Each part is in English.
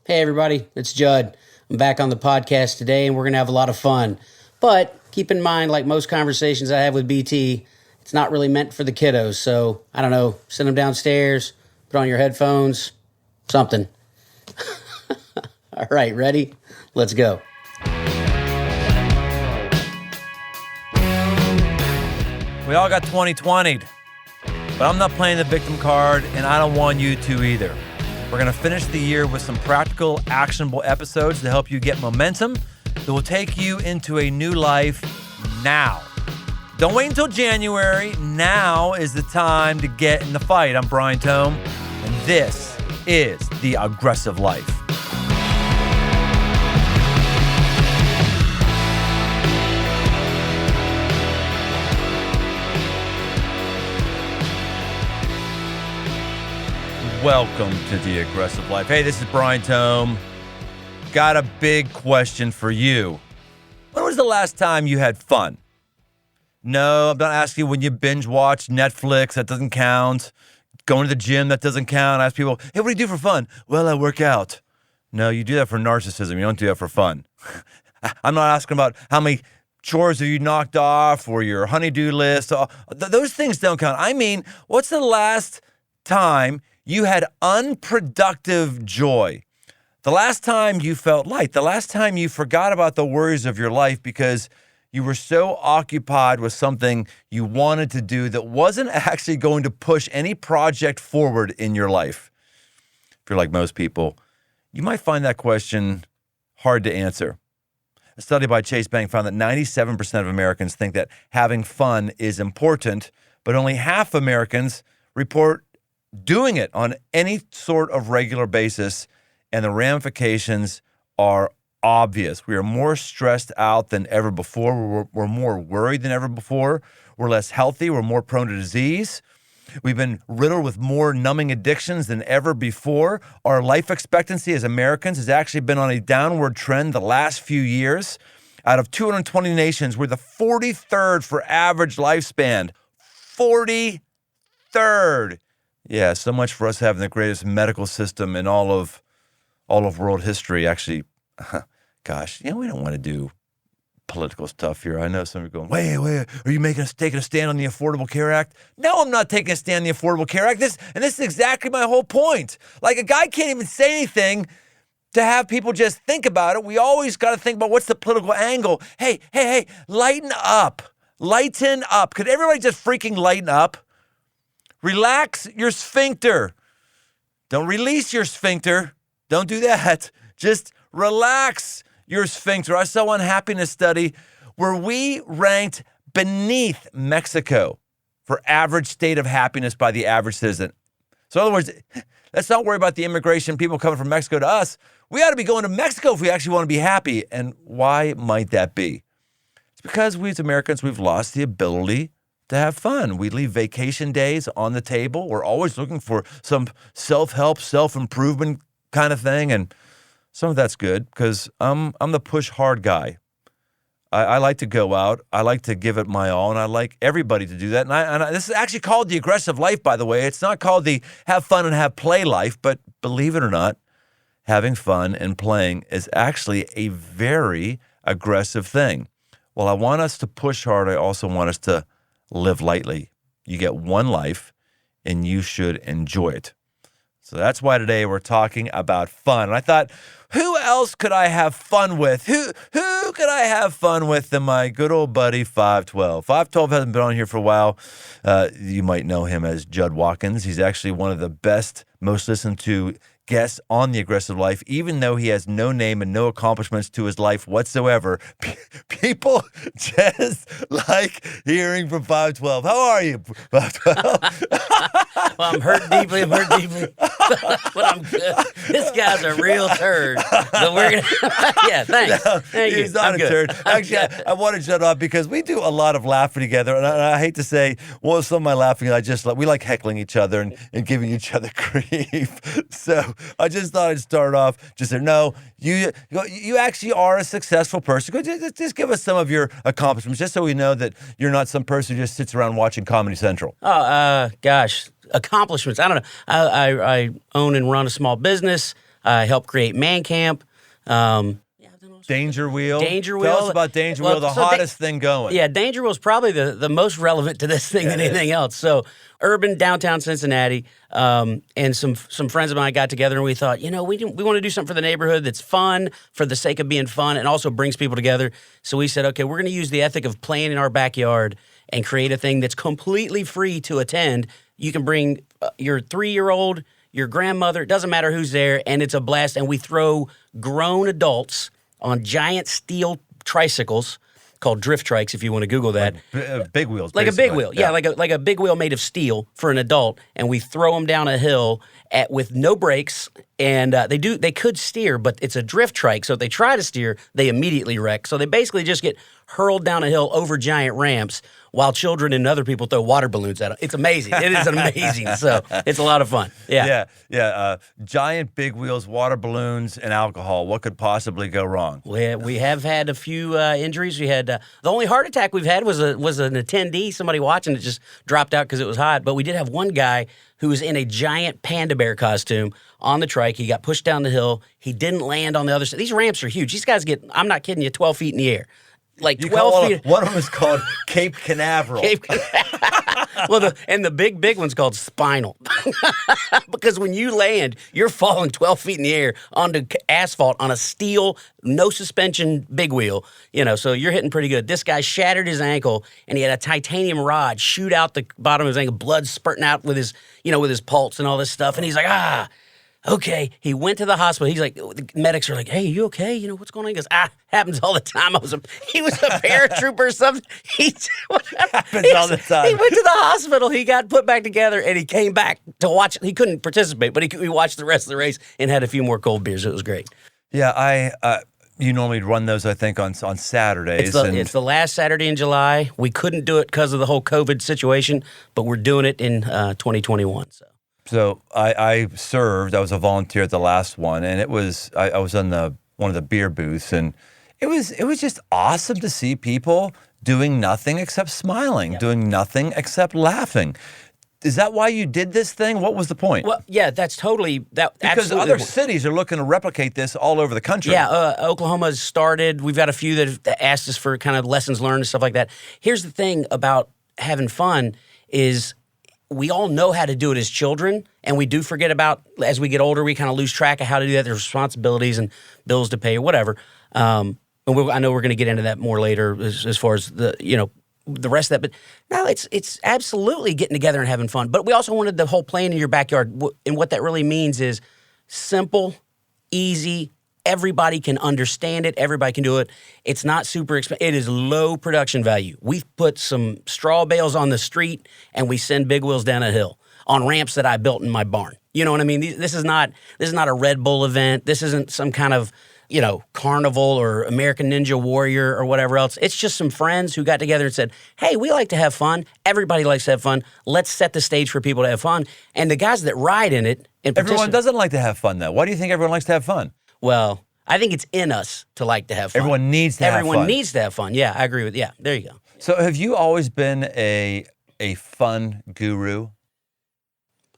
Hey everybody, it's Judd. I'm back on the podcast today and we're going to have a lot of fun. But keep in mind, like most conversations I have with BT, it's not really meant for the kiddos. So, I don't know, send them downstairs, put on your headphones, something. All right, ready? Let's go. We all got 2020'd, but I'm not playing the victim card and I don't want you to either. We're going to finish the year with some practical, actionable episodes to help you get momentum that will take you into a new life now. Don't wait until January. Now is the time to get in the fight. I'm Brian Tome, and this is The Aggressive Life. Welcome to The Aggressive Life. Hey, this is Brian Tome. Got a big question for you. When was the last time you had fun? No, I'm not asking you when you binge watch Netflix. That doesn't count. Going to the gym, that doesn't count. I ask people, hey, what do you do for fun? Well, I work out. No, you do that for narcissism. You don't do that for fun. I'm not asking about how many chores have you knocked off or your honey-do list. Those things don't count. I mean, what's the last time you had unproductive joy? The last time you felt light, the last time you forgot about the worries of your life because you were so occupied with something you wanted to do that wasn't actually going to push any project forward in your life. If you're like most people, you might find that question hard to answer. A study by Chase Bank found that 97% of Americans think that having fun is important, but only half Americans report doing it on any sort of regular basis, and the ramifications are obvious. We are more stressed out than ever before. We're more worried than ever before. We're less healthy. We're more prone to disease. We've been riddled with more numbing addictions than ever before. Our life expectancy as Americans has actually been on a downward trend the last few years. Out of 220 nations, we're the 43rd for average lifespan. 43rd. Yeah, so much for us having the greatest medical system in all of world history. Actually, gosh, we don't want to do political stuff here. I know some of you are going, wait, are you taking a stand on the Affordable Care Act? No, I'm not taking a stand on the Affordable Care Act. This is exactly my whole point. Like, a guy can't even say anything to have people just think about it. We always got to think about what's the political angle. Hey, lighten up. Lighten up. Could everybody just freaking lighten up? Relax your sphincter. Don't release your sphincter. Don't do that. Just relax your sphincter. I saw one happiness study where we ranked beneath Mexico for average state of happiness by the average citizen. So in other words, let's not worry about the immigration people coming from Mexico to us. We ought to be going to Mexico if we actually want to be happy. And why might that be? It's because we as Americans, we've lost the ability to have fun. We leave vacation days on the table. We're always looking for some self-help, self-improvement kind of thing. And some of that's good because I'm the push hard guy. I like to go out. I like to give it my all, and I like everybody to do that. And this is actually called the aggressive life, by the way. It's not called the have fun and have play life, but believe it or not, having fun and playing is actually a very aggressive thing. Well, I want us to push hard. I also want us to live lightly. You get one life, and you should enjoy it. So that's why today we're talking about fun. And I thought, who else could I have fun with? Who could I have fun with than my good old buddy 512? 512 hasn't been on here for a while. You might know him as Judd Watkins. He's actually one of the best, most listened to guests on The Aggressive Life, even though he has no name and no accomplishments to his life whatsoever. People just like hearing from 512. How are you, 512? Well, I'm hurt deeply, but I'm good. This guy's a real turd. So we're going to, yeah, thanks. No, Thank he's you. not I'm a good. turd. Actually, I want to shut off because we do a lot of laughing together. And I hate to say, well, some of my laughing, we like heckling each other and giving each other grief. So I just thought I'd start off just saying, no, you actually are a successful person. Just give us some of your accomplishments, just so we know that you're not some person who just sits around watching Comedy Central. Oh, gosh, accomplishments. I don't know. I own and run a small business. I helped create Man Camp. Danger Wheel. Danger Wheel. Tell us about Danger Wheel, the hottest thing going. Yeah, Danger Wheel is probably the most relevant to this thing than anything else. So, urban downtown Cincinnati, and some friends of mine got together and we thought, we want to do something for the neighborhood that's fun for the sake of being fun and also brings people together. So we said, okay, we're going to use the ethic of playing in our backyard and create a thing that's completely free to attend. You can bring your 3-year-old, your grandmother, it doesn't matter who's there, and it's a blast. And we throw grown adults on giant steel tricycles called drift trikes, if you want to Google that. Big wheels, like basically. A big wheel, yeah, like a big wheel made of steel for an adult, and we throw them down a hill with no brakes, and they could steer, but it's a drift trike, so if they try to steer, they immediately wreck. So they basically just get hurled down a hill over giant ramps while children and other people throw water balloons at them. It's amazing. It is amazing. So it's a lot of fun. Yeah. Giant big wheels, water balloons, and alcohol. What could possibly go wrong? We have had a few injuries. We had the only heart attack we've had was an attendee, somebody watching that just dropped out because it was hot. But we did have one guy who was in a giant panda bear costume on the trike. He got pushed down the hill. He didn't land on the other side. These ramps are huge. These guys get, I'm not kidding you, 12 feet in the air. Like 12 feet. One of them is called Cape Canaveral. Well, the big one's called spinal. Because when you land, you're falling 12 feet in the air onto asphalt on a steel, no suspension big wheel. So you're hitting pretty good. This guy shattered his ankle, and he had a titanium rod shoot out the bottom of his ankle, blood spurting out with his pulse and all this stuff. And he's like, okay. He went to the hospital. He's like, the medics are like, hey, you okay? What's going on? He goes, happens all the time. He was a paratrooper or something. Happens all the time. He went to the hospital. He got put back together, and he came back to watch. He couldn't participate, but he watched the rest of the race and had a few more cold beers. It was great. Yeah, you normally run those, I think, on Saturdays. It's the last Saturday in July. We couldn't do it because of the whole COVID situation, but we're doing it in 2021. So I served. I was a volunteer at the last one, and I was on one of the beer booths, and it was just awesome to see people doing nothing except smiling, doing nothing except laughing. Is that why you did this thing? What was the point? Well, yeah, that's totally that. Because other cities are looking to replicate this all over the country. Yeah, Oklahoma's started. We've got a few that have asked us for kind of lessons learned and stuff like that. Here's the thing about having fun is, we all know how to do it as children, and we do forget about, as we get older, we kind of lose track of how to do that. There's responsibilities and bills to pay or whatever. I know we're going to get into that more later as far as the rest of that. But no, it's absolutely getting together and having fun. But we also wanted the whole playing in your backyard. And what that really means is simple, easy. Everybody can understand it. Everybody can do it. It's not super expensive. It is low production value. We put some straw bales on the street, and we send big wheels down a hill on ramps that I built in my barn. You know what I mean? This is not a Red Bull event. This isn't some kind of carnival or American Ninja Warrior or whatever else. It's just some friends who got together and said, hey, we like to have fun. Everybody likes to have fun. Let's set the stage for people to have fun. And the guys that ride in it, everyone doesn't like to have fun, though. Why do you think everyone likes to have fun? Well, I think it's in us to like to have fun. Everyone needs to have fun. Everyone needs to have fun. Yeah, I agree with. Yeah, there you go. So, have you always been a fun guru?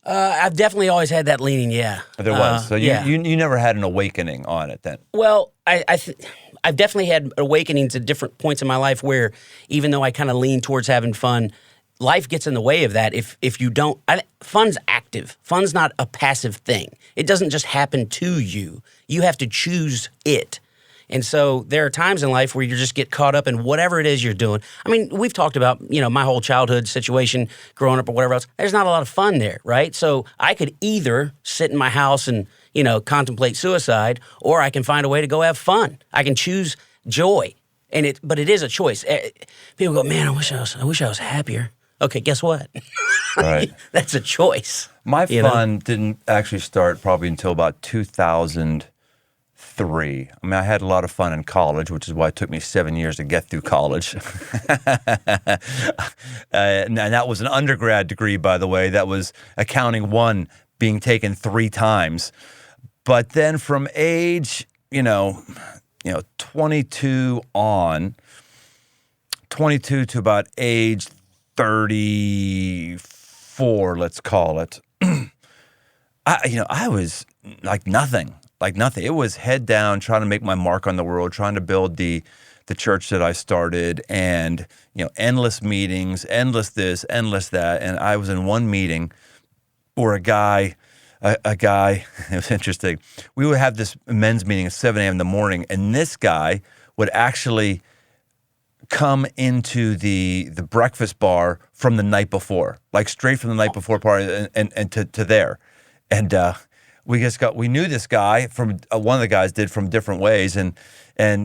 I've definitely always had that leaning. Yeah, There was. So you never had an awakening on it then. Well, I've definitely had awakenings at different points in my life where, even though I kind of lean towards having fun, life gets in the way of that. If you don't, fun's active. Fun's not a passive thing. It doesn't just happen to you. You have to choose it. And so there are times in life where you just get caught up in whatever it is you're doing. I mean, we've talked about, my whole childhood situation, growing up or whatever else. There's not a lot of fun there, right? So I could either sit in my house and, contemplate suicide, or I can find a way to go have fun. I can choose joy. But it is a choice. People go, man, I wish I was happier. Okay, guess what? Right. That's a choice. My fun didn't actually start probably until about 2003. I mean, I had a lot of fun in college, which is why it took me 7 years to get through college. And that was an undergrad degree, by the way. That was accounting 1 being taken 3 times. But then from age, 22 to about age 34, let's call it. I was like nothing. like nothing. It was head down, trying to make my mark on the world, trying to build the church that I started, and endless meetings, endless this, endless that. And I was in one meeting where a guy, it was interesting. We would have this men's meeting at 7 a.m. in the morning, and this guy would actually come into the breakfast bar from the night before, like straight from the night before party and to there. And we knew this guy from one of the guys did from different ways, and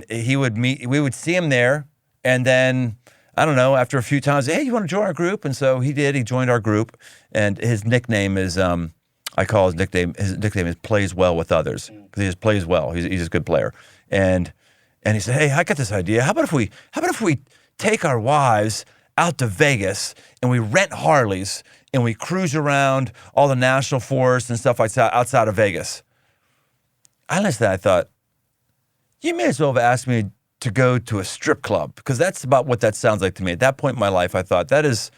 we would see him there, and then I don't know, after a few times, hey, you want to join our group? And so he did. He joined our group, and his nickname is I call his nickname is plays well with others, because he just plays well. He's a good player, and he said, hey, I got this idea. How about if we take our wives out to Vegas and we rent Harleys and we cruise around all the national forests and stuff like that outside of Vegas? Honestly, I thought, you may as well have asked me to go to a strip club, because that's about what that sounds like to me. At that point in my life, I thought that is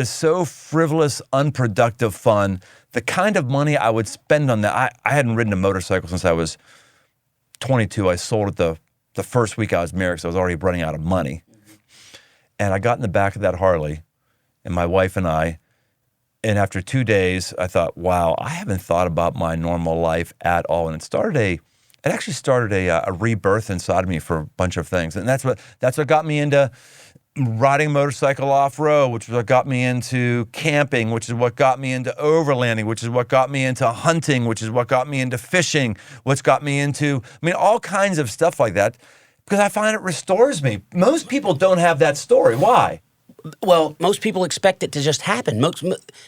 so frivolous, unproductive fun. The kind of money I would spend on that. I hadn't ridden a motorcycle since I was 22. I sold it the first week I was married, because I was already running out of money. And I got in the back of that Harley, and my wife and I, and after 2 days, I thought, wow, I haven't thought about my normal life at all. And it actually started a rebirth inside of me for a bunch of things. And that's what got me into riding a motorcycle off-road, which is what got me into camping, which is what got me into overlanding, which is what got me into hunting, which is what got me into fishing, what's got me into, all kinds of stuff like that, because I find it restores me. Most people don't have that story. Why? Well, most people expect it to just happen.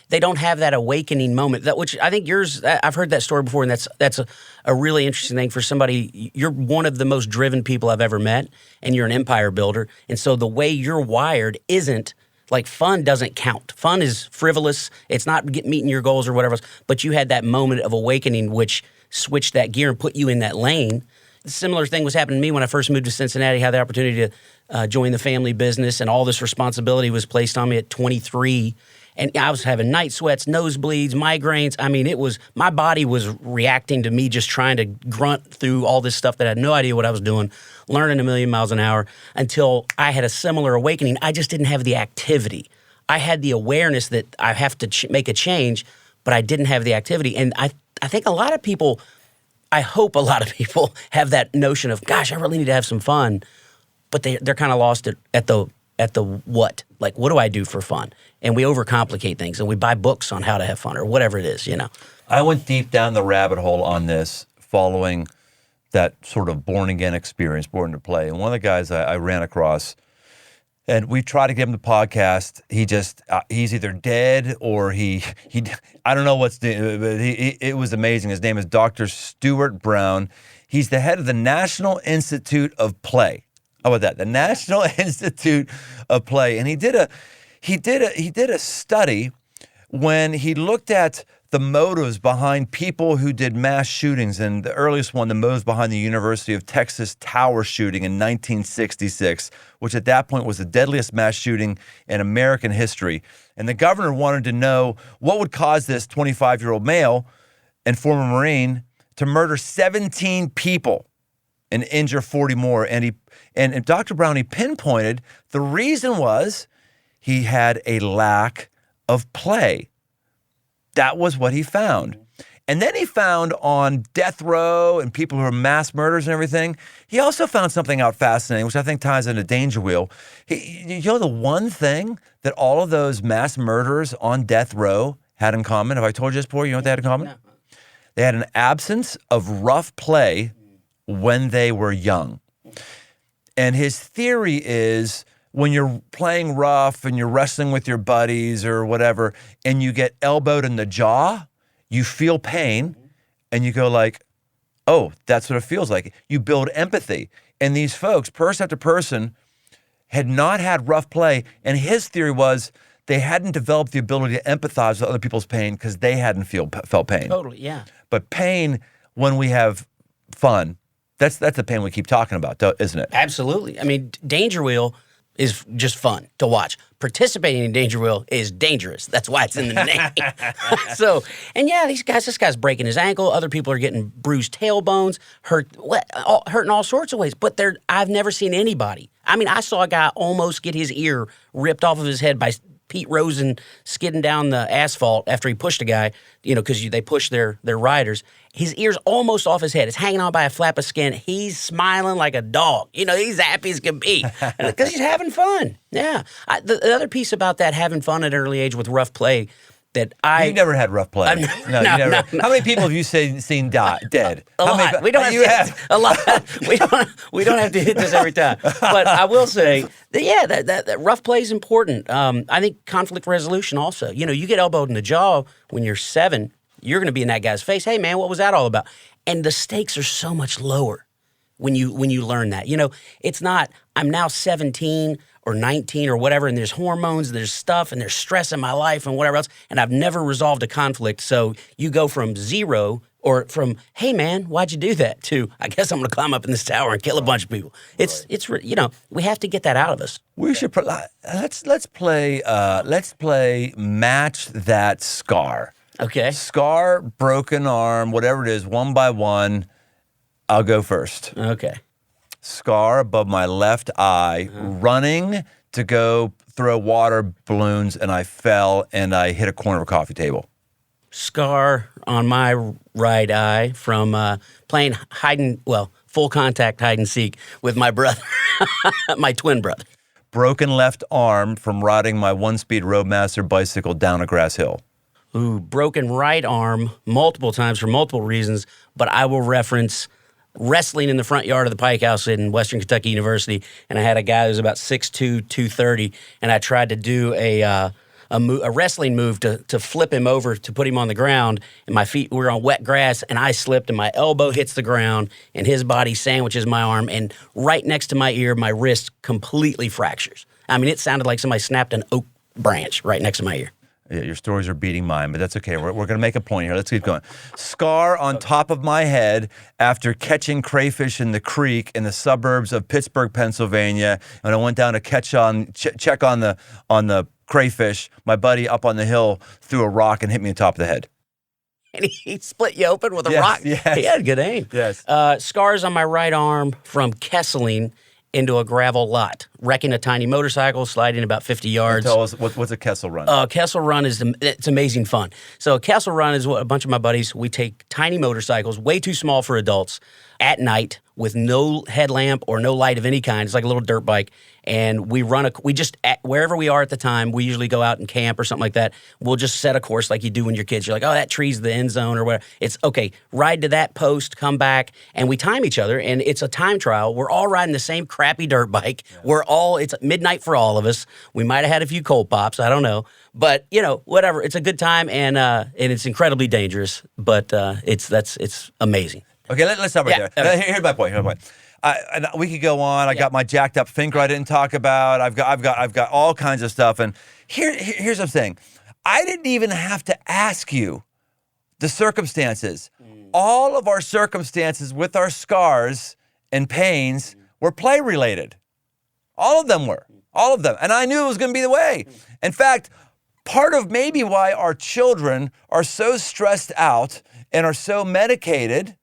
They don't have that awakening moment. Which I think yours. I've heard that story before, and that's a really interesting thing for somebody. You're one of the most driven people I've ever met, and you're an empire builder. And so the way you're wired isn't like fun. Doesn't count. Fun is frivolous. It's not meeting your goals or whatever else. But you had that moment of awakening, which switched that gear and put you in that lane. A similar thing was happening to me when I first moved to Cincinnati. Had the opportunity to join the family business, and all this responsibility was placed on me at 23. And I was having night sweats, nosebleeds, migraines. My body was reacting to me just trying to grunt through all this stuff that I had no idea what I was doing, learning a million miles an hour, until I had a similar awakening. I just didn't have the activity. I had the awareness that I have to make a change, but I didn't have the activity. And I think I hope a lot of people have that notion of, gosh, I really need to have some fun, but they're kind of lost at the what. Like, what do I do for fun? And we overcomplicate things, and we buy books on how to have fun or whatever it is, I went deep down the rabbit hole on this following that sort of born-again experience, Born to Play. And one of the guys I ran across, and we tried to get him the podcast. He's either dead or he I don't know but it was amazing. His name is Dr. Stuart Brown. He's the head of the National Institute of Play. How about that? The National Institute of Play. And he did a study when he looked at the motives behind people who did mass shootings. And the earliest one, the motives behind the University of Texas tower shooting in 1966, which at that point was the deadliest mass shooting in American history. And the governor wanted to know what would cause this 25-year-old male and former Marine to murder 17 people and injure 40 more. And Dr. Brown, he pinpointed the reason was he had a lack of play. That was what he found. And then he found on death row and people who are mass murderers and everything, he also found something out fascinating, which I think ties into Danger Wheel. The one thing that all of those mass murderers on death row had in common, have I told you this before? You know what they had in common? No. They had an absence of rough play when they were young. And his theory is, when you're playing rough and you're wrestling with your buddies or whatever, and you get elbowed in the jaw, you feel pain, and you go like, oh, that's what it feels like. You build empathy. And these folks, person after person, had not had rough play, and his theory was they hadn't developed the ability to empathize with other people's pain because they hadn't felt pain. Totally, yeah. But pain, when we have fun, that's the pain we keep talking about, isn't it? Absolutely. Danger Wheel, is just fun to watch. Participating in danger wheel is dangerous. That's why it's in the name. So, and yeah, this guy's breaking his ankle. Other people are getting bruised tailbones, hurting all sorts of ways. But I've never seen anybody. I mean, I saw a guy almost get his ear ripped off of his head by Pete Rosen skidding down the asphalt after he pushed a guy, because they push their riders. His ear's almost off his head. It's hanging on by a flap of skin. He's smiling like a dog. He's happy as can be because he's having fun. Yeah. The other piece about that having fun at an early age with rough play that You've never had rough play. No, you never. No. How many people have you seen dead? A How lot. Many, we don't have to, a lot. We don't have to hit this every time. But I will say that, that rough play is important. I think conflict resolution also. You get elbowed in the jaw when you're 7, you're going to be in that guy's face. Hey man, what was that all about? And the stakes are so much lower when you learn that. It's not I'm now 17 or 19 or whatever, and there's hormones, there's stuff, and there's stress in my life and whatever else, and I've never resolved a conflict. So you go from 0 or from, hey man, why'd you do that, to I guess I'm going to climb up in this tower and kill a bunch of people. It's we have to get that out of us. We should let's play match that scar. Okay. Scar, broken arm, whatever it is, one by one. I'll go first. Okay. Scar above my left eye, running to go throw water balloons, and I fell and I hit a corner of a coffee table. Scar on my right eye from playing full contact hide and seek with my brother, my twin brother. Broken left arm from riding my 1-speed Roadmaster bicycle down a grass hill. Ooh, broken right arm multiple times for multiple reasons, but I will reference wrestling in the front yard of the Pike House in Western Kentucky University, and I had a guy who was about 6'2", 230, and I tried to do a wrestling move to flip him over to put him on the ground, and my feet were on wet grass, and I slipped, and my elbow hits the ground, and his body sandwiches my arm, and right next to my ear, my wrist completely fractures. I mean, it sounded like somebody snapped an oak branch right next to my ear. Yeah, your stories are beating mine, but that's okay. We're going to make a point here. Let's keep going. Scar on top of my head after catching crayfish in the creek in the suburbs of Pittsburgh, Pennsylvania. When I went down to check on the crayfish, my buddy up on the hill threw a rock and hit me on top of the head. And he split you open with a rock? Yes. He had good aim. Yes. Scars on my right arm from Kesseling into a gravel lot, wrecking a tiny motorcycle, sliding about 50 yards. Tell us, what's a Kessel Run? Kessel Run it's amazing fun. So a Kessel Run is what a bunch of my buddies, we take tiny motorcycles, way too small for adults, at night with no headlamp or no light of any kind. It's like a little dirt bike. And we wherever we are at the time, we usually go out and camp or something like that. We'll just set a course like you do when you're kids. You're like, oh, that tree's the end zone or whatever. It's okay, ride to that post, come back, and we time each other, and it's a time trial. We're all riding the same crappy dirt bike. Yeah. It's midnight for all of us. We might have had a few cold pops, I don't know. But, whatever. It's a good time, and it's incredibly dangerous, but it's amazing. Okay, let's stop right there. Here's my point. We could go on. I got my jacked up finger I didn't talk about. I've got all kinds of stuff. And here's what I'm saying. I didn't even have to ask you the circumstances. All of our circumstances with our scars and pains were play related. All of them were. All of them. And I knew it was going to be the way. In fact, part of maybe why our children are so stressed out and are so medicated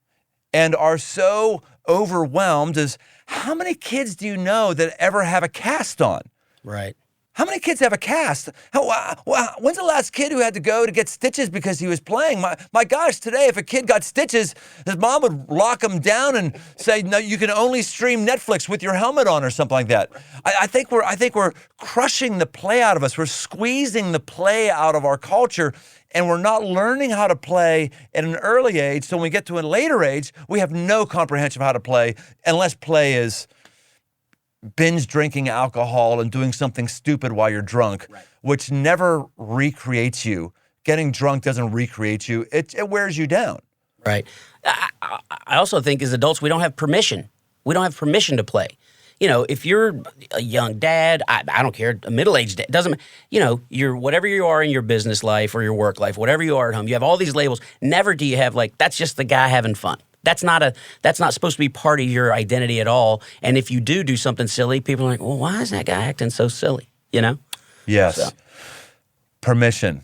and are so overwhelmed is, how many kids do you know that ever have a cast on? Right. How many kids have a cast? When's the last kid who had to go to get stitches because he was playing? My gosh, today, if a kid got stitches, his mom would lock him down and say, no, you can only stream Netflix with your helmet on or something like that. I think we're crushing the play out of us. We're squeezing the play out of our culture, and we're not learning how to play at an early age. So when we get to a later age, we have no comprehension of how to play, unless play is binge drinking alcohol and doing something stupid while you're drunk, right, which never recreates you. Getting drunk doesn't recreate you. It wears you down. Right. I also think as adults, we don't have permission. We don't have permission to play. If you're a young dad, I don't care, a middle-aged dad, doesn't, you're whatever you are in your business life or your work life, whatever you are at home, you have all these labels. Never do you have that's just the guy having fun. That's not supposed to be part of your identity at all. And if you do something silly, people are like, well, why is that guy acting so silly? You know? Yes. So. Permission.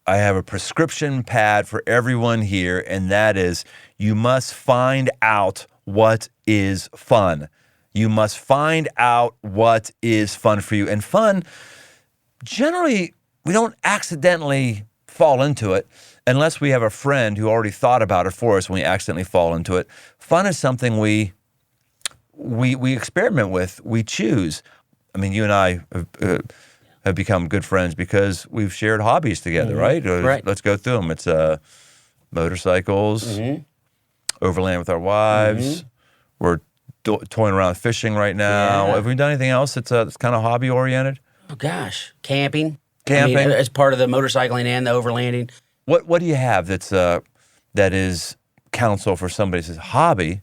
I have a prescription pad for everyone here, and that is you must find out what is fun. You must find out what is fun for you. And fun, generally, we don't accidentally fall into it unless we have a friend who already thought about it for us when we accidentally fall into it. Fun is something we experiment with, we choose. I mean, you and I have become good friends because we've shared hobbies together, right? Right. Let's go through them. It's motorcycles, overland with our wives. We're toying around fishing right now. Yeah. Have we done anything else that's kind of hobby oriented? Oh gosh, camping. Camping. I mean, as part of the motorcycling and the overlanding. What do you have that is counsel for somebody who says hobby?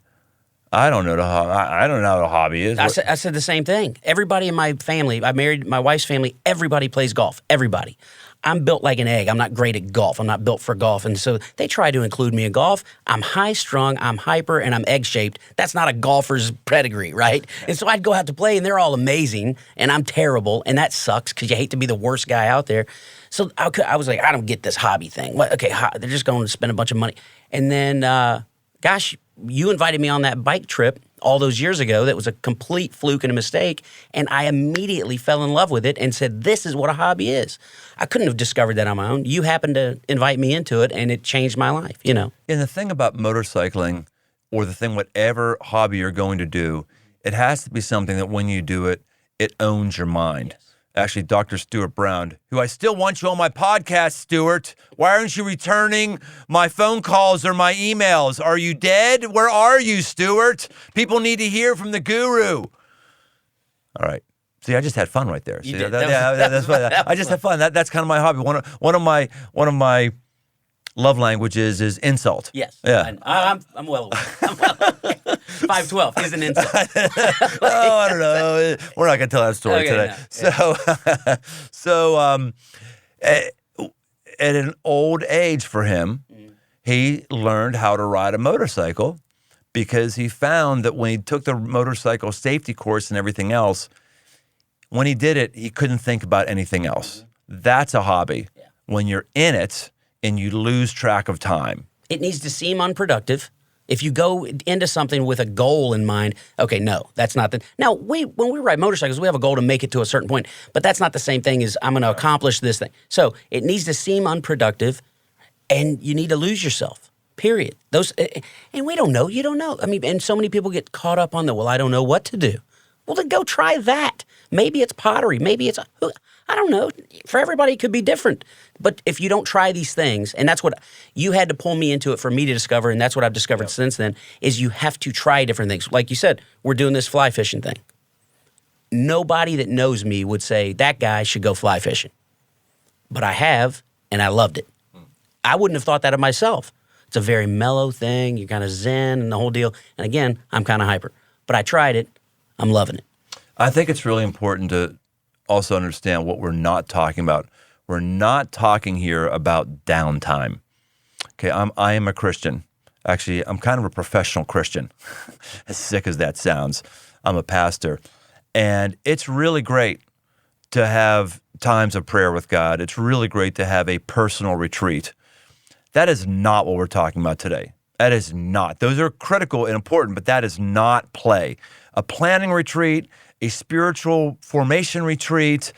I don't know I don't know what a hobby is. I said the same thing. Everybody in my family, I married my wife's family, everybody plays golf. Everybody. I'm built like an egg. I'm not great at golf. I'm not built for golf. And so they try to include me in golf. I'm high strung, I'm hyper, and I'm egg shaped. That's not a golfer's pedigree, right? And so I'd go out to play and they're all amazing and I'm terrible. And that sucks because you hate to be the worst guy out there. So I was like, I don't get this hobby thing. Okay, they're just going to spend a bunch of money. And then, gosh, you invited me on that bike trip all those years ago that was a complete fluke and a mistake, and I immediately fell in love with it and said, this is what a hobby is. I couldn't have discovered that on my own. You happened to invite me into it, and it changed my life, you know. And the thing about motorcycling, or the thing, whatever hobby you're going to do, it has to be something that when you do it, it owns your mind. Yes. Actually, Dr. Stuart Brown, who I still want you on my podcast, Stuart. Why aren't you returning my phone calls or my emails? Are you dead? Where are you, Stuart? People need to hear from the guru. All right. See, I just had fun right there. See, that's fun. I just had fun. That's kind of my hobby. One of my love languages is insult. Yes. Yeah. I'm well aware. 512 is an insult. Oh, I don't know. We're not going to tell that story today. No. So at an old age for him, he learned how to ride a motorcycle because he found that when he took the motorcycle safety course and everything else, when he did it, he couldn't think about anything else. That's a hobby. Yeah. When you're in it and you lose track of time. It needs to seem unproductive. If you go into something with a goal in mind, okay, no, that's not the... Now, when we ride motorcycles, we have a goal to make it to a certain point, but that's not the same thing as I'm going to accomplish this thing. So it needs to seem unproductive, and you need to lose yourself, period. And we don't know. You don't know. I mean, and so many people get caught up on I don't know what to do. Well, then go try that. Maybe it's pottery. Maybe it's... I don't know. For everybody, it could be different. But if you don't try these things, and that's what you had to pull me into it for me to discover, and that's what I've discovered since then, is you have to try different things. Like you said, we're doing this fly fishing thing. Nobody that knows me would say, that guy should go fly fishing. But I have, and I loved it. I wouldn't have thought that of myself. It's a very mellow thing. You're kind of zen and the whole deal. And again, I'm kind of hyper. But I tried it. I'm loving it. I think it's really important to also understand what we're not talking about. We're not talking here about downtime. Okay, I am a Christian. Actually, I'm kind of a professional Christian, as sick as that sounds. I'm a pastor. And it's really great to have times of prayer with God. It's really great to have a personal retreat. That is not what we're talking about today. That is not. Those are critical and important, but that is not play. A planning retreat, a spiritual formation retreat,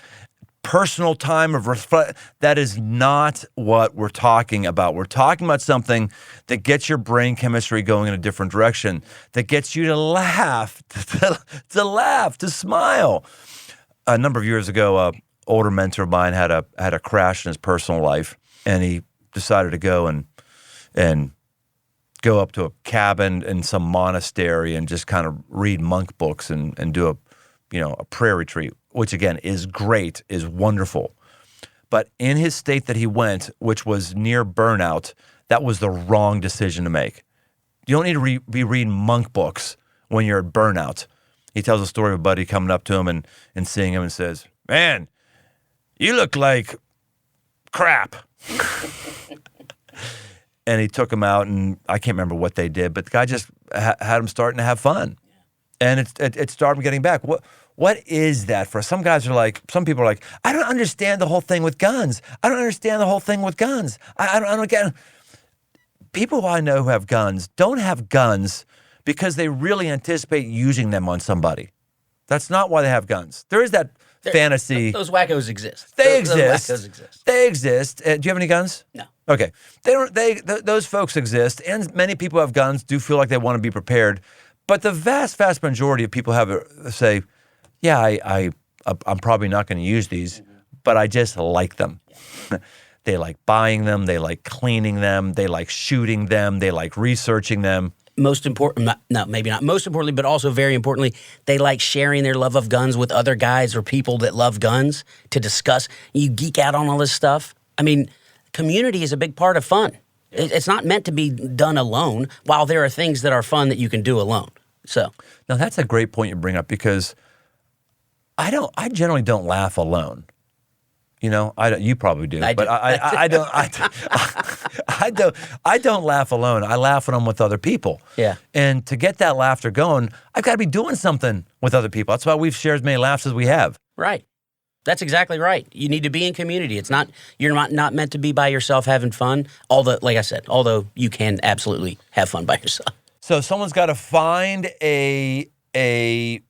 personal time of reflection, that is not what we're talking about. We're talking about something that gets your brain chemistry going in a different direction, that gets you to laugh, to laugh, to smile. A number of years ago, an older mentor of mine had a crash in his personal life, and he decided to go and go up to a cabin in some monastery and just kind of read monk books and do a prayer retreat, which again is great, is wonderful. But in his state that he went, which was near burnout, that was the wrong decision to make. You don't need to be reading monk books when you're at burnout. He tells a story of a buddy coming up to him and seeing him and says, "Man, you look like crap." and he took them out, and I can't remember what they did, but the guy just had them starting to have fun, and it started getting back. What is that for? Some people are like, I don't understand the whole thing with guns. I don't understand the whole thing with guns. I don't get. People who I know who have guns don't have guns because they really anticipate using them on somebody. That's not why they have guns. There is that fantasy. Those wackos exist. They exist. Those wackos exist. They exist. Do you have any guns? No. Okay. Those folks exist, and many people who have guns do feel like they want to be prepared. But the vast majority of people say, yeah, I'm probably not going to use these, but I just like them. They like buying them. They like cleaning them. They like shooting them. They like researching them. Most important, maybe not most importantly, but also very importantly, they like sharing their love of guns with other guys or people that love guns to discuss. You geek out on all this stuff. I mean, community is a big part of fun. It's not meant to be done alone, while there are things that are fun that you can do alone. So now that's a great point you bring up, because I generally don't laugh alone. You know, you probably do, but I don't. I don't laugh alone. I laugh when I'm with other people. Yeah. And to get that laughter going, I've got to be doing something with other people. That's why we've shared as many laughs as we have. Right. That's exactly right. You need to be in community. You're not meant to be by yourself having fun. Like I said, although you can absolutely have fun by yourself. So someone's got to find a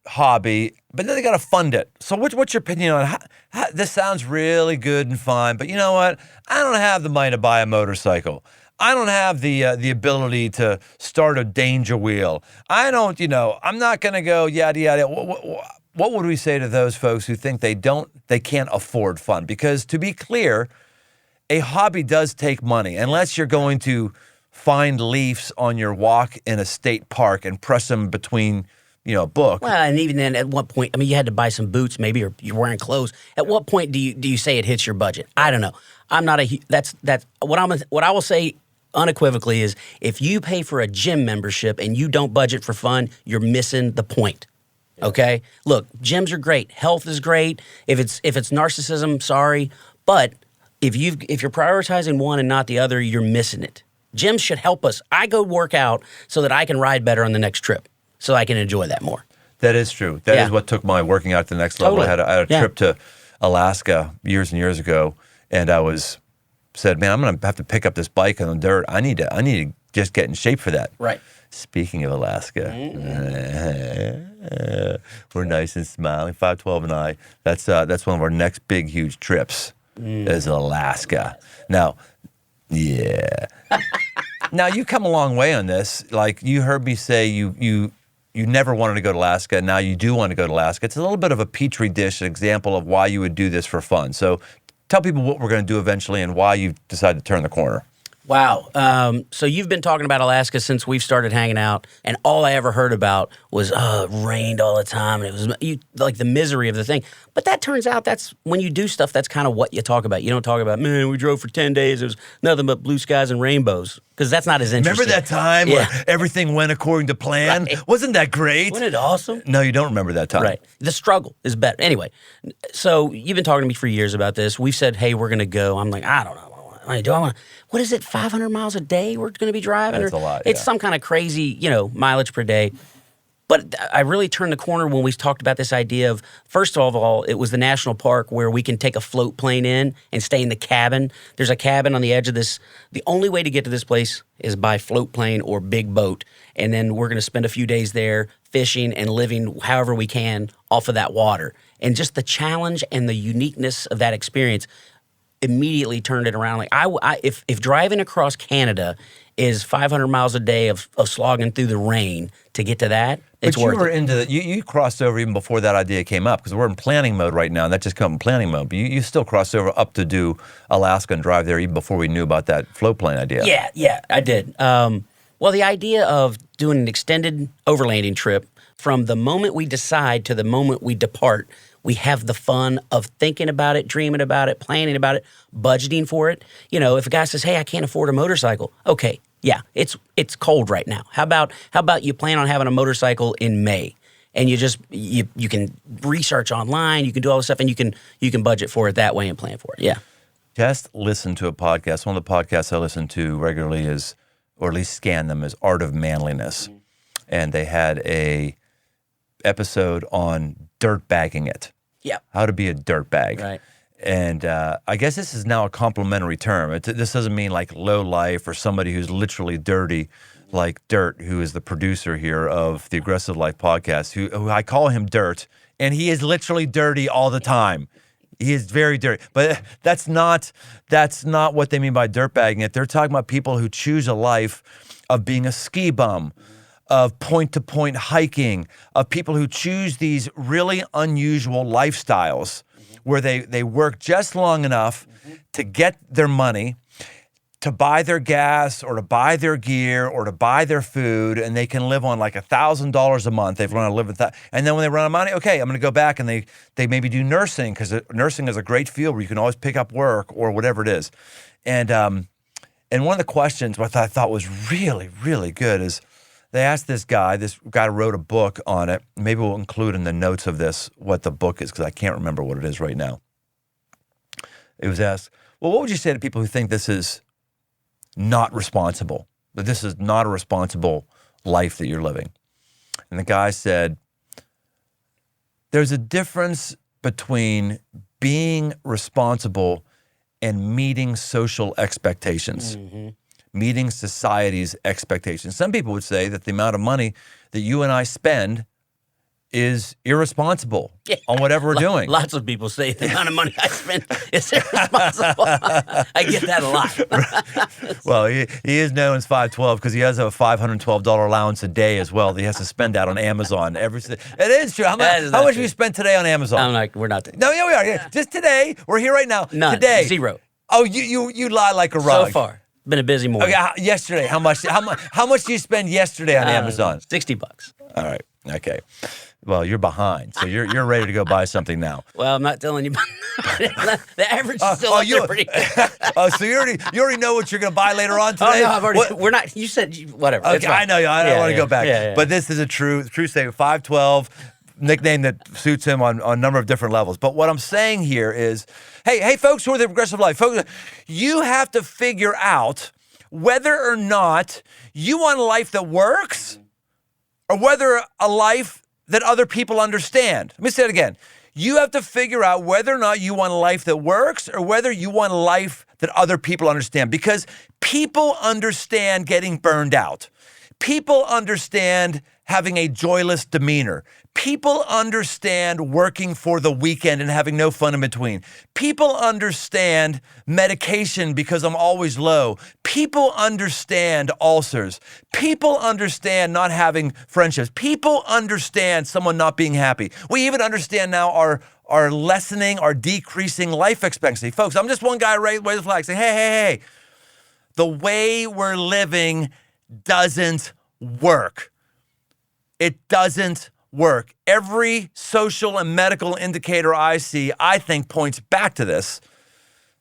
hobby, but then they got to fund it. So what's your opinion on how this sounds really good and fine, but you know what? I don't have the money to buy a motorcycle. I don't have the ability to start a danger wheel. I don't, I'm not going to go yada yada. What would we say to those folks who think they can't afford fun? Because to be clear, a hobby does take money, unless you're going to find leaves on your walk in a state park and press them between a book. Well, and even then, at what point? I mean, you had to buy some boots, maybe, or you're wearing clothes. At what point do you say it hits your budget? I don't know. I'm not that's what I will say unequivocally is, if you pay for a gym membership and you don't budget for fun, you're missing the point. Okay, look, gyms are great. Health is great. If it's narcissism, sorry, but if you're prioritizing one and not the other, you're missing it. Gyms should help us. I go work out so that I can ride better on the next trip, so I can enjoy that more. That is true. That is what took my working out to the next level. Totally. I had a trip to Alaska years and years ago, and I said, man, I'm going to have to pick up this bike on the dirt. I need to just get in shape for that. Right. Speaking of Alaska, we're nice and smiling. 512 and I. That's one of our next big, huge trips. Is Alaska. Now, yeah. Now you come a long way on this. Like, you heard me say, you never wanted to go to Alaska. Now you do want to go to Alaska. It's a little bit of a petri dish example of why you would do this for fun. So tell people what we're going to do eventually and why you decided to turn the corner. Wow. So you've been talking about Alaska since we've started hanging out, and all I ever heard about was, it rained all the time, and it was like the misery of the thing. But that turns out that's when you do stuff, that's kind of what you talk about. You don't talk about, man, we drove for 10 days. It was nothing but blue skies and rainbows, because that's not as interesting. Remember that time where everything went according to plan? Right. Wasn't that great? Wasn't it awesome? No, you don't remember that time. Right. The struggle is better. Anyway, so you've been talking to me for years about this. We've said, hey, we're going to go. I'm like, I don't know. What is it, 500 miles a day we're going to be driving? That's a lot, It's some kind of crazy, mileage per day. But I really turned the corner when we talked about this idea of, first of all, it was the national park where we can take a float plane in and stay in the cabin. There's a cabin on the edge of this. The only way to get to this place is by float plane or big boat. And then we're going to spend a few days there fishing and living however we can off of that water. And just the challenge and the uniqueness of that experience immediately turned it around. Like if driving across Canada is 500 miles a day of slogging through the rain to get to that, it's worth it. But you were into you crossed over even before that idea came up, because we're in planning mode right now, and that just come in planning mode. But you still crossed over up to do Alaska and drive there even before we knew about that float plane idea. Yeah, I did. Well, the idea of doing an extended overlanding trip from the moment we decide to the moment we depart, we have the fun of thinking about it, dreaming about it, planning about it, budgeting for it. If a guy says, hey, I can't afford a motorcycle. Okay, yeah, it's cold right now. How about you plan on having a motorcycle in May? And you can research online, you can do all this stuff, and you can budget for it that way and plan for it. Yeah. just listen to a podcast. One of the podcasts I listen to regularly is, or at least scan them, is Art of Manliness. And they had a episode on dirt bagging it. Yeah. How to be a dirt bag. Right. And I guess this is now a complimentary term. This doesn't mean like low life or somebody who's literally dirty like Dirt, who is the producer here of the Aggressive Life podcast, who I call him Dirt, and he is literally dirty all the time. He is very dirty. But that's not what they mean by dirt bagging it. They're talking about people who choose a life of being a ski bum, of point-to-point hiking, of people who choose these really unusual lifestyles where they work just long enough to get their money, to buy their gas or to buy their gear or to buy their food, and they can live on like $1,000 a month. They've learned to live with that. And then when they run out of money, okay, I'm going to go back, and they maybe do nursing, because nursing is a great field where you can always pick up work or whatever it is. And one of the questions, what I thought was really, really good, is they asked this guy wrote a book on it. Maybe we'll include in the notes of this what the book is, because I can't remember what it is right now. It was asked, well, what would you say to people who think this is not responsible, that this is not a responsible life that you're living? And the guy said, there's a difference between being responsible and meeting social expectations, meeting society's expectations. Some people would say that the amount of money that you and I spend is irresponsible on whatever we're doing. Lots of people say the amount of money I spend is irresponsible. I get that a lot. Well, he is known as 512 because he has a $512 allowance a day as well that he has to spend out on Amazon. It is true. How much have you spent today on Amazon? I'm like, we're not. No, yeah, we are. Yeah. Just today. We're here right now. None. Today. 0. Oh, you lie like a rug. So far. Been a busy morning. Okay, yesterday, how much did you spend yesterday on Amazon? $60. All right. Okay. Well, you're behind, so you're ready to go buy something now. Well, I'm not telling you. The average is still up there pretty good. Oh, so you already know what you're going to buy later on today? Oh, no, I've already. We're not. You said whatever. Okay, I know you. I don't want to go back. Yeah. But this is a true statement. 512, nickname that suits him on a number of different levels. But what I'm saying here is, hey, folks who are the Progressive Life, folks, you have to figure out whether or not you want a life that works or whether a life that other people understand. Let me say it again. You have to figure out whether or not you want a life that works or whether you want a life that other people understand, because people understand getting burned out. People understand having a joyless demeanor. People understand working for the weekend and having no fun in between. People understand medication because I'm always low. People understand ulcers. People understand not having friendships. People understand someone not being happy. We even understand now our lessening, our decreasing life expectancy. Folks, I'm just one guy raising the flag saying, hey, the way we're living doesn't work. It doesn't work. Every social and medical indicator I see, I think, points back to this.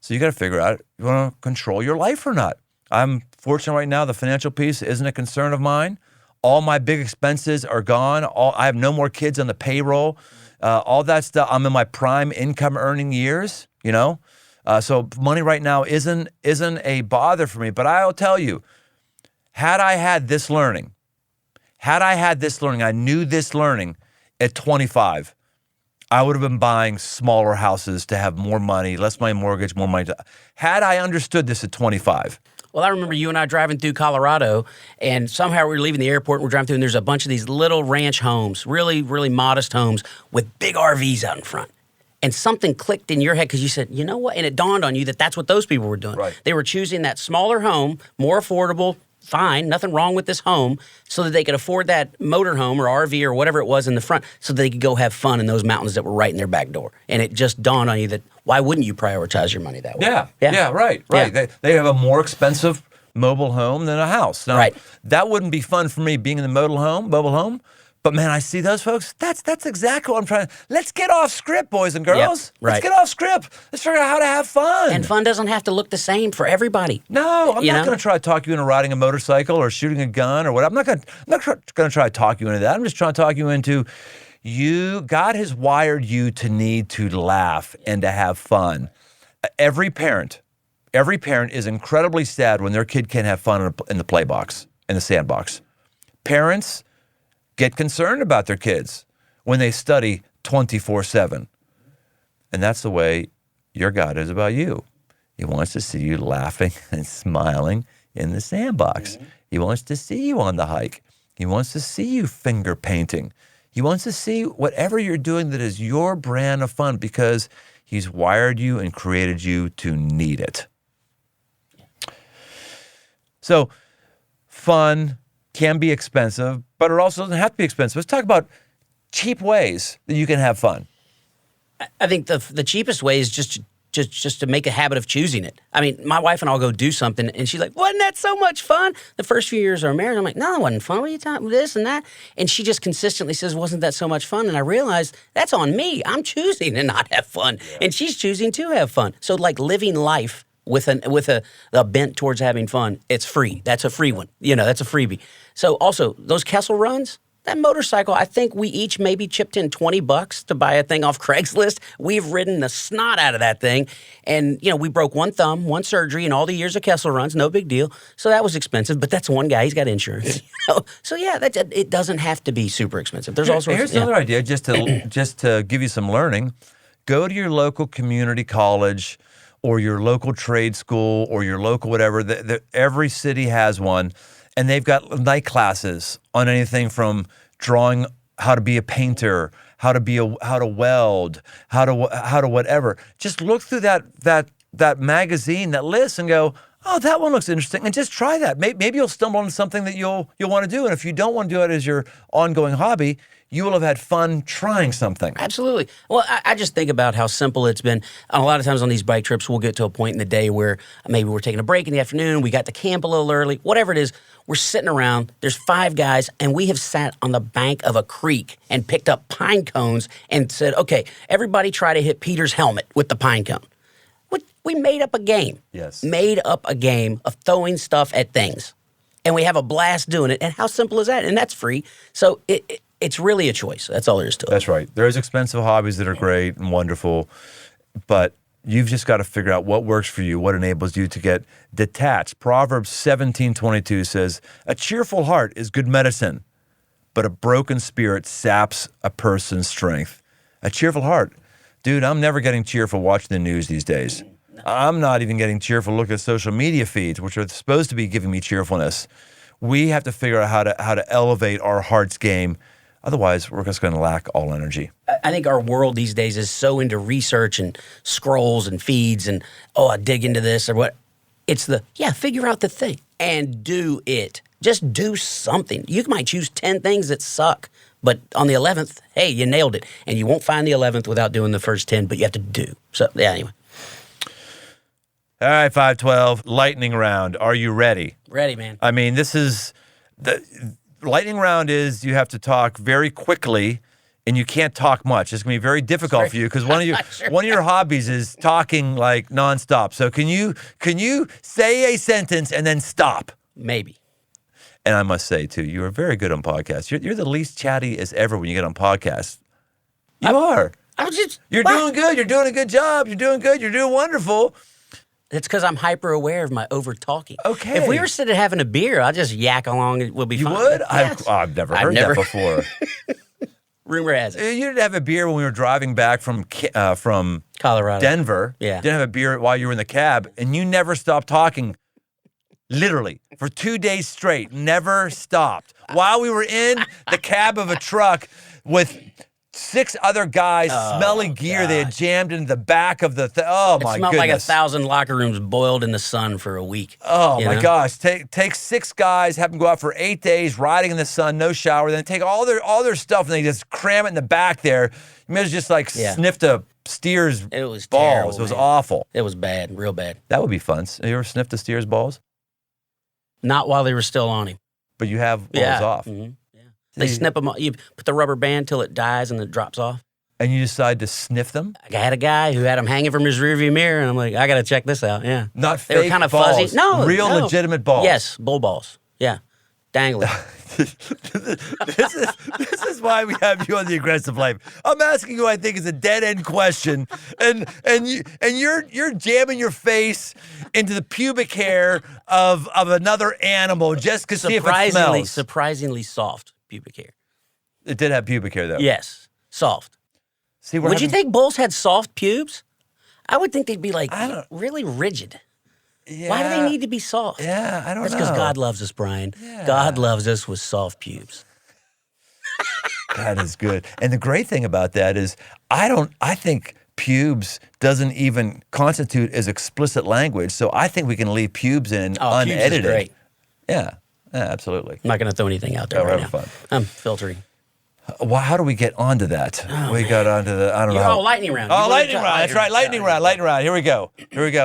So you got to figure out, you want to control your life or not? I'm fortunate right now. The financial piece isn't a concern of mine. All my big expenses are gone. I have no more kids on the payroll. All that stuff. I'm in my prime income earning years, so money right now isn't a bother for me. But I'll tell you, had I had this learning, I knew this learning at 25, I would have been buying smaller houses to have more money, less money mortgage, more money. Had I understood this at 25. Well, I remember you and I driving through Colorado, and somehow we were leaving the airport, and we're driving through, and there's a bunch of these little ranch homes, really, really modest homes with big RVs out in front. And something clicked in your head because you said, you know what? And it dawned on you that that's what those people were doing. Right. They were choosing that smaller home, more affordable, fine, nothing wrong with this home, so that they could afford that motorhome or RV or whatever it was in the front, so they could go have fun in those mountains that were right in their back door. And it just dawned on you that why wouldn't you prioritize your money that way? Yeah, right. Yeah. They have a more expensive mobile home than a house. Now, that wouldn't be fun for me being in the mobile home. But man, I see those folks. That's exactly what I'm trying to. Let's get off script, boys and girls. Right. Let's get off script. Let's figure out how to have fun. And fun doesn't have to look the same for everybody. No, I'm not going to try to talk you into riding a motorcycle or shooting a gun or what. I'm not going to try to talk you into that. I'm just trying to talk you into God has wired you to need to laugh and to have fun. Every parent every parent is incredibly sad when their kid can't have fun in the play box, in the sandbox. Parents get concerned about their kids when they study 24/7. And that's the way your God is about you. He wants to see you laughing and smiling in the sandbox. He wants to see you on the hike. He wants to see you finger painting. He wants to see whatever you're doing that is your brand of fun because he's wired you and created you to need it. So fun can be expensive, but it also doesn't have to be expensive. Let's talk about cheap ways that you can have fun. I think the cheapest way is just to make a habit of choosing it. I mean, my wife and I'll go do something, and she's like, wasn't that so much fun? The first few years of our marriage, I'm like, no, it wasn't fun. What are you talking about? This and that. And she just consistently says, wasn't that so much fun? And I realized that's on me. I'm choosing to not have fun. Yeah. And she's choosing to have fun. So like living life with a bent towards having fun, it's free. That's a free one. That's a freebie. So also, those Kessel runs, that motorcycle, I think we each maybe chipped in $20 to buy a thing off Craigslist. We've ridden the snot out of that thing. And, we broke one thumb, one surgery, and all the years of Kessel runs, no big deal. So that was expensive, but that's one guy. He's got insurance. So, yeah, it doesn't have to be super expensive. There's also Here's another idea, just to give you some learning. Go to your local community college or your local trade school or your local whatever. Every city has one. And they've got night classes on anything from drawing, how to be a painter, how to weld, how to whatever. Just look through that magazine, that list, and go, oh, that one looks interesting, and just try that. Maybe you'll stumble on something that you'll want to do. And if you don't want to do it as your ongoing hobby, you will have had fun trying something. Absolutely. Well, I just think about how simple it's been. A lot of times on these bike trips, we'll get to a point in the day where maybe we're taking a break in the afternoon, we got to camp a little early, whatever it is. We're sitting around, there's 5 guys, and we have sat on the bank of a creek and picked up pine cones and said, okay, everybody try to hit Peter's helmet with the pine cone. We made up a game. Yes. Made up a game of throwing stuff at things. And we have a blast doing it. And how simple is that? And that's free. So it's really a choice. That's all there is to it. That's right. There's expensive hobbies that are great and wonderful, but you've just got to figure out what works for you, what enables you to get detached. Proverbs 17:22 says, a cheerful heart is good medicine, but a broken spirit saps a person's strength. A cheerful heart. Dude, I'm never getting cheerful watching the news these days. I'm not even getting cheerful looking at social media feeds, which are supposed to be giving me cheerfulness. We have to figure out how to elevate our heart's game. Otherwise, we're just going to lack all energy. I think our world these days is so into research and scrolls and feeds and, I dig into this or what. It's figure out the thing and do it. Just do something. You might choose 10 things that suck, but on the 11th, hey, you nailed it. And you won't find the 11th without doing the first 10, but you have to do. So, yeah, anyway. All right, 512, lightning round. Are you ready? Ready, man. I mean, this is the lightning round is you have to talk very quickly and you can't talk much. It's going to be very difficult for you because one of your hobbies is talking like nonstop. So can you say a sentence and then stop? Maybe. And I must say too, you are very good on podcasts. You're the least chatty as ever when you get on podcasts. You are. You're doing good. You're doing a good job. You're doing good. You're doing wonderful. It's because I'm hyper aware of my over talking. Okay. If we were sitting having a beer, I'll just yak along. It will be fine. You would? Yes. I've never heard that before. Rumor has it. You didn't have a beer when we were driving back from Colorado, Denver. Yeah. Didn't have a beer while you were in the cab, and you never stopped talking. Literally for 2 days straight, never stopped. While we were in the cab of a truck with 6 other guys smelling gear they had jammed into the back of the my goodness. It smelled like 1,000 locker rooms boiled in the sun for a week. Oh, my gosh. Take 6 guys, have them go out for 8 days, riding in the sun, no shower, then take all their stuff and they just cram it in the back there. You may have just sniffed a steer's balls. Terrible, it was man. awful. It was bad, real bad. That would be fun. Have you ever sniffed a steer's balls? Not while they were still on him. But you have balls off. Mm-hmm. Yeah. They snip them off. You put the rubber band till it dies and it drops off. And you decide to sniff them? I had a guy who had them hanging from his rearview mirror, and I'm like, I got to check this out. Yeah. Not They fake were kind of balls. fuzzy. No. Real legitimate balls. Yes, bull balls. Yeah. dangling. This is why we have you on the Aggressive Life. I'm asking you what I think is a dead end question, and you're jamming your face into the pubic hair of another animal just to see if it smells. Surprisingly soft pubic hair. It did have pubic hair though. Yes, soft. See, would you think bulls had soft pubes? I would think they'd be like really rigid. Yeah. Why do they need to be soft? Yeah, I don't know. That's because God loves us, Brian. Yeah. God loves us with soft pubes. That is good. And the great thing about that is I think pubes doesn't even constitute as explicit language. So I think we can leave pubes in unedited. Pubes is great. Yeah, absolutely. I'm not going to throw anything out there right now. Fun. I'm filtering. Well, how do we get onto that? We got onto the, I don't know. Oh, lightning round. Oh, lightning round. That's right. Lightning round. Here we go.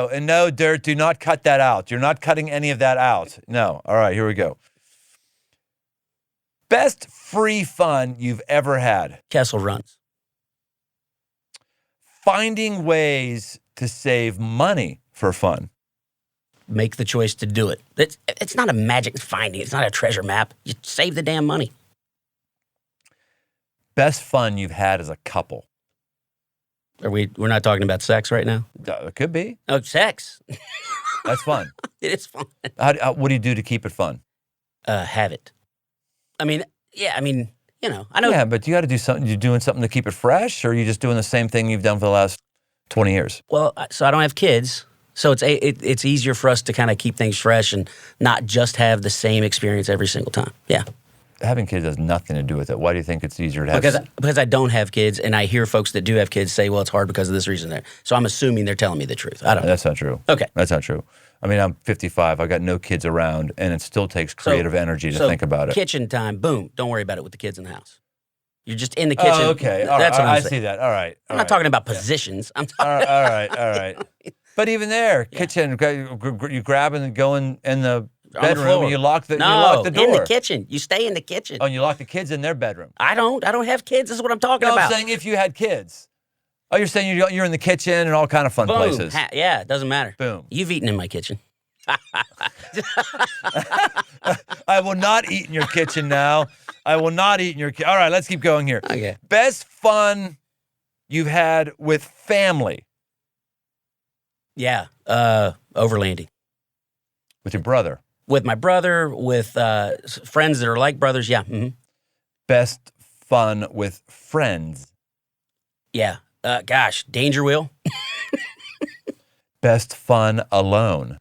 And no, Dirt, do not cut that out. You're not cutting any of that out. No. All right, here we go. Best free fun you've ever had. Kessel runs. Finding ways to save money for fun. Make the choice to do it. It's not a magic finding. It's not a treasure map. You save the damn money. Best fun you've had as a couple. We're not talking about sex right now? It could be. Oh, sex. That's fun. It is fun. What do you do to keep it fun? Have it. I mean, I know. Yeah, but you got to do something. You're doing something to keep it fresh, or are you just doing the same thing you've done for the last 20 years? Well, so I don't have kids, so it's easier for us to kind of keep things fresh and not just have the same experience every single time. Yeah. Having kids has nothing to do with it. Why do you think it's easier to have? Because I don't have kids, and I hear folks that do have kids say, well, it's hard because of this reason there. So I'm assuming they're telling me the truth. I don't know. That's not true. Okay. That's not true. I mean, I'm 55. I got no kids around, and it still takes creative energy to think about it. Kitchen time, boom. Don't worry about it with the kids in the house. You're just in the kitchen. Oh, okay. All That's right. what I'm I saying. see that. All right. I'm not talking about positions. I'm talking All right. But even there, kitchen, you grab and go in the bedroom and you lock the door. In the kitchen. You stay in the kitchen. Oh, and you lock the kids in their bedroom. I don't have kids. This is what I'm talking about. I'm saying if you had kids. Oh, you're saying you're in the kitchen and all kind of fun places. Yeah, it doesn't matter. Boom. You've eaten in my kitchen. I will not eat in your kitchen now. I will not eat in your kitchen. All right, let's keep going here. Okay. Best fun you've had with family. Yeah, overlanding. With your brother. With my brother, with friends that are like brothers, yeah. Mm-hmm. Best fun with friends. Yeah. Danger Wheel. Best fun alone.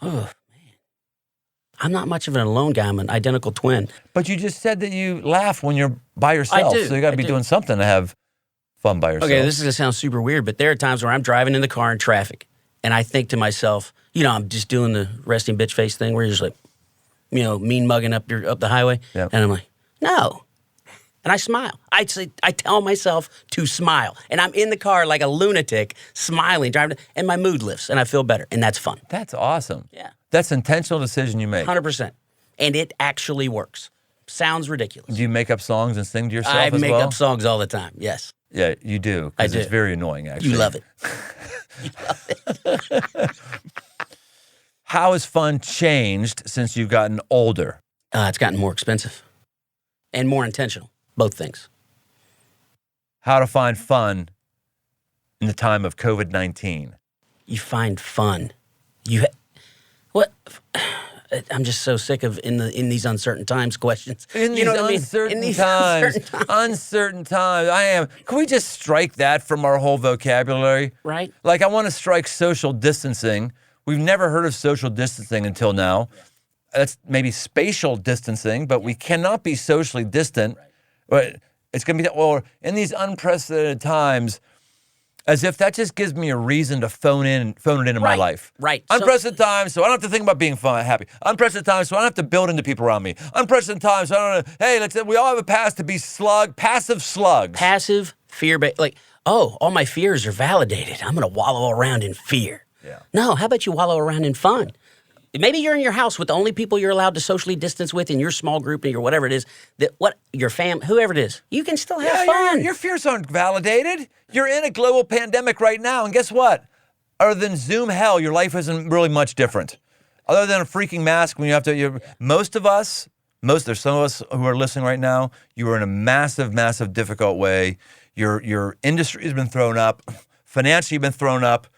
Oh, man. I'm not much of an alone guy. I'm an identical twin. But you just said that you laugh when you're by yourself. I do. So you got to be doing something to have fun by yourself. Okay, this is going to sound super weird, but there are times where I'm driving in the car in traffic, and I think to myself, I'm just doing the resting bitch face thing where you're just like, mean mugging up the highway. Yep. And I'm like, no. And I smile. I tell myself to smile. And I'm in the car like a lunatic, smiling, driving, and my mood lifts, and I feel better. And that's fun. That's awesome. Yeah. That's an intentional decision you make. 100%. And it actually works. Sounds ridiculous. Do you make up songs and sing to yourself I as make well? up songs all the time, yes. Yeah, you do. I Because do. it's very annoying, actually. You love it. How has fun changed since you've gotten older? It's gotten more expensive and more intentional. Both things. How to find fun in the time of COVID-19? You find fun. What? I'm just so sick of in these uncertain times questions. In these uncertain times. I am. Can we just strike that from our whole vocabulary? Right. Like I want to strike social distancing. We've never heard of social distancing until now. That's maybe spatial distancing, but we cannot be socially distant. But it's going to be that, well, in these unprecedented times, as if that just gives me a reason to phone it into my life. Right. Unprecedented times, so I don't have to think about being happy. Unprecedented times, so I don't have to build into people around me. Unprecedented times, so I don't know. Hey, we all have a past to be passive slugs. Passive, fear-based. Like, all my fears are validated. I'm going to wallow around in fear. Yeah. No, how about you wallow around in fun? Maybe you're in your house with the only people you're allowed to socially distance with in your small group or whatever it is, your whoever it is, you can still have fun. Your fears aren't validated. You're in a global pandemic right now, and guess what? Other than Zoom hell, your life isn't really much different. Other than a freaking mask when you have to, there's some of us who are listening right now, you are in a massive, massive difficult way. Your industry has been thrown up. Financially, you've been thrown up.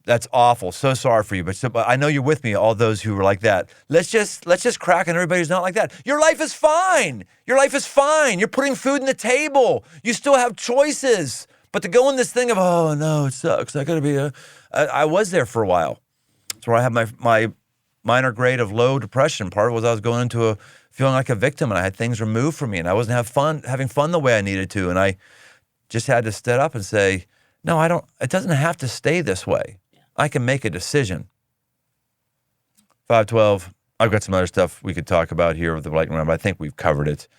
That's awful. So sorry for you. But I know you're with me, all those who are like that. Let's just crack on everybody who's not like that. Your life is fine. Your life is fine. You're putting food on the table. You still have choices. But to go in this thing of, oh, no, it sucks. I was there for a while. That's where I had my minor grade of low depression. Part of it was I was going into feeling like a victim, and I had things removed from me, and I wasn't having fun the way I needed to. And I just had to step up and say, no, it doesn't have to stay this way. I can make a decision. 512, I've got some other stuff we could talk about here with the lightning round, but I think we've covered it.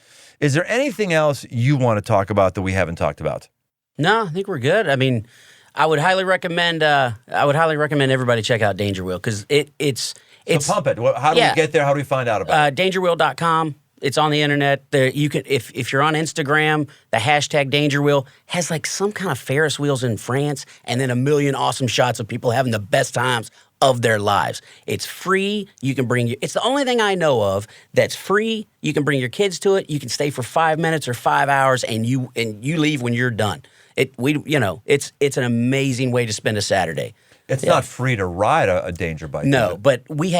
Is there anything else you want to talk about that we haven't talked about? No, I think we're good. I mean, I would highly recommend everybody check out Danger Wheel because it's So pump it. How do we get there? How do we find out about it? Dangerwheel.com. It's on the internet. There, you can if you're on Instagram, the hashtag Danger Wheel has like some kind of Ferris wheels in France, and then a million awesome shots of people having the best times of their lives. It's free. You can it's the only thing I know of that's free. You can bring your kids to it. You can stay for 5 minutes or 5 hours, and you leave when you're done. It's an amazing way to spend a Saturday. It's not free to ride a danger bike. No, but we'll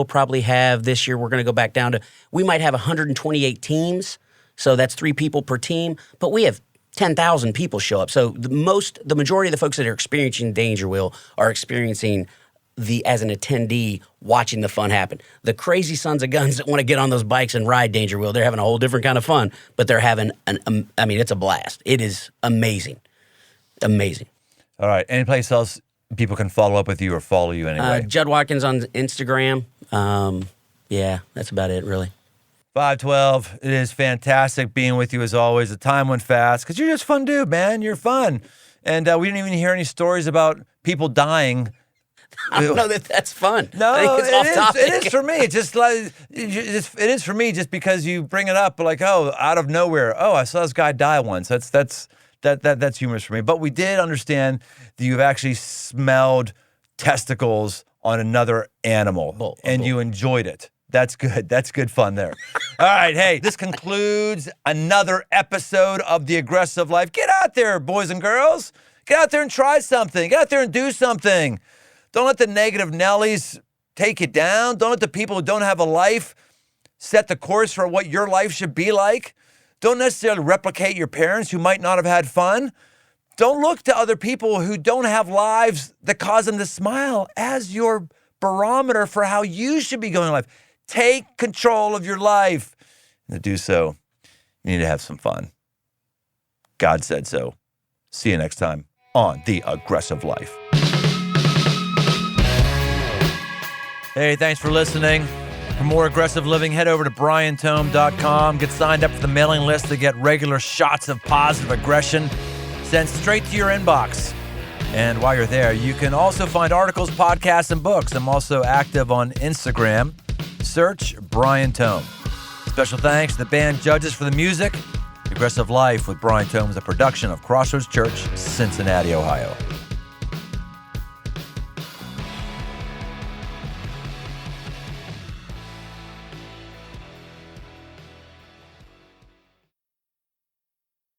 probably have this year, we're going to go back down to, we might have 128 teams. So that's 3 people per team, but we have 10,000 people show up. So the majority of the folks that are experiencing Danger Wheel are experiencing as an attendee, watching the fun happen. The crazy sons of guns that want to get on those bikes and ride Danger Wheel, they're having a whole different kind of fun, but they're having it's a blast. It is amazing. Amazing. All right. Any place else people can follow up with you or follow you anyway? Judd Watkins on Instagram. Yeah, that's about it, really. 512, it is fantastic being with you as always. The time went fast because you're just a fun dude, man. You're fun. And we didn't even hear any stories about people dying. I don't know that's fun. No, I think it's off topic. It is for me. It's just like it is for me just because you bring it up like, oh, out of nowhere. Oh, I saw this guy die once. That's humorous for me. But we did understand that you've actually smelled testicles on another animal and you enjoyed it. That's good. That's good fun there. All right. Hey, this concludes another episode of The Aggressive Life. Get out there, boys and girls. Get out there and try something. Get out there and do something. Don't let the negative Nellies take you down. Don't let the people who don't have a life set the course for what your life should be like. Don't necessarily replicate your parents who might not have had fun. Don't look to other people who don't have lives that cause them to smile as your barometer for how you should be going in life. Take control of your life. And to do so, you need to have some fun. God said so. See you next time on The Aggressive Life. Hey, thanks for listening. For more aggressive living, head over to briantome.com. Get signed up for the mailing list to get regular shots of positive aggression sent straight to your inbox. And while you're there, you can also find articles, podcasts, and books. I'm also active on Instagram. Search Brian Tome. Special thanks to the band judges for the music. Aggressive Life with Brian Tome is a production of Crossroads Church, Cincinnati, Ohio.